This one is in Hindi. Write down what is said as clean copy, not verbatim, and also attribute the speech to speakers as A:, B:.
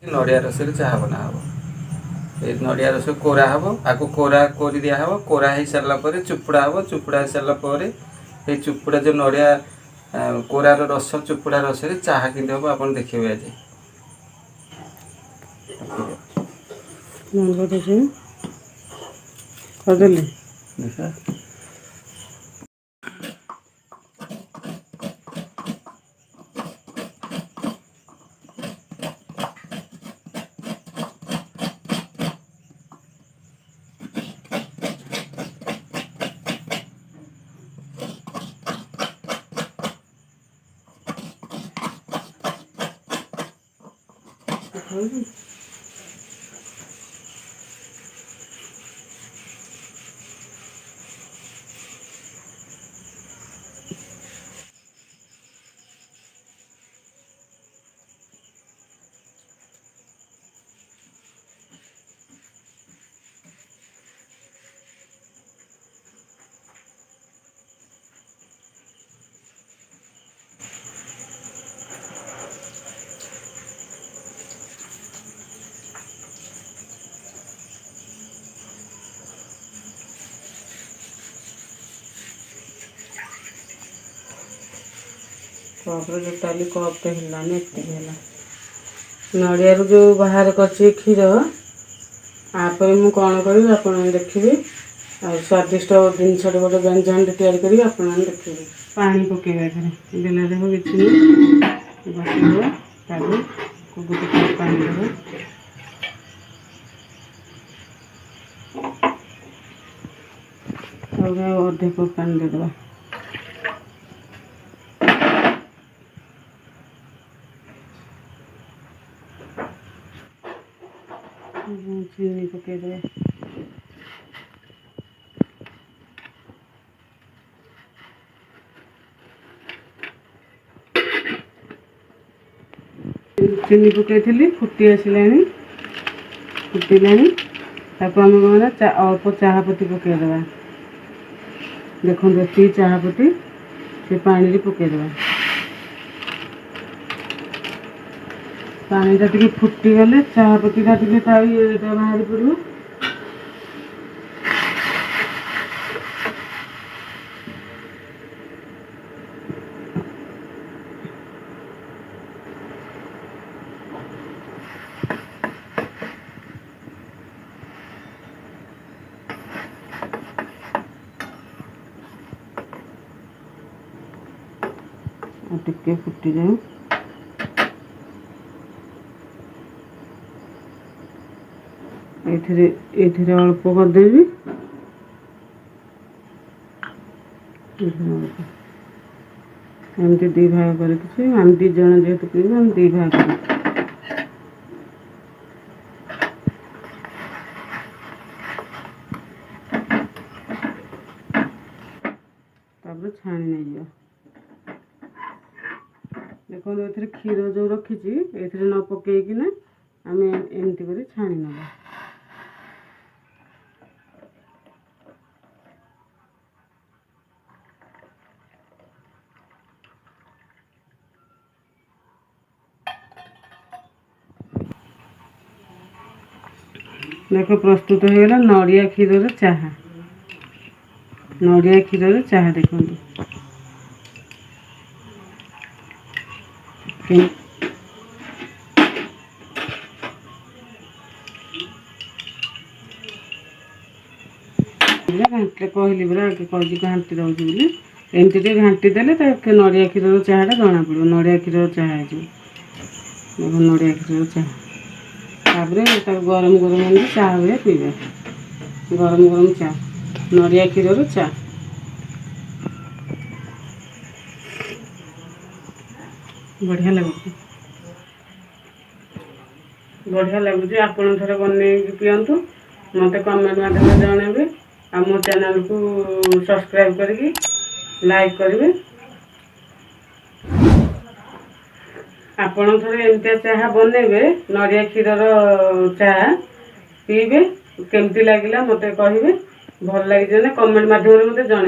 A: नड़िया रस चाह बना हे नड़िया रस कोरा हम आपको कोरा कोरी दिया हम कोरा हो सारापर चुपुड़ा हम चुपुड़ा हो सारापर ये चुपुड़ा जो नड़िया कोरार रस चुपुड़ा रस चाह कि हम आप देखिए आज देखा
B: कप्रे टोटाली कपटे है नड़िया जो बाहर कर क्षीर आप मुझे कौन करी आप देखिए स्वादिष्ट जिनस गोटे व्यंजन तैयारी करी आप देखिए पानी पकेबा बेला देव कि बस गोटे कप पानी देव अधे कप पानी देदेबा चीनी पकईदे चीनी पकई फुटी आसला फुटला आम कौन अल्प चाह पत्ती पकईदे देखो ये चाह पत्ती से पानी पकईदे पानी टी फुटी गले चाह पत्ती बाहर पड़ो टिके फुटी जाए ये अल्प करदेवी एमती दी भाग कर आम दीज जेहतु पीबू आम दी भाग कर छाणी नहीं देखो ये क्षीर जो रखी ये न पकईकिना आम एमती कर छाणी नवा देख प्रस्तुत हो गला नड़िया क्षीर चाह नड़िया क्षीर चाह देखो घाटे कहली परा कह घाटी रोचे बोली एमती घाटी देले नड़िया क्षीर चाहटा जना पड़ो नड़िया क्षीर चाह देखो नड़िया क्षीर चाह तापर गरम गरम चाह हुए पीबे गरम गरम चाह नड़िया क्षीर चाह बढ़िया लगुच आप थे बन पिंतु मत कमेंट माध्यम जनइबे आ मो चैनल को सब्सक्राइब करके लाइक करेंगे आपण थे एमती चाह बनइबे नड़िया क्षीर चाह पीबे केमती लगिला मत कहे भल लगे कमेंट माध्यम मत जन।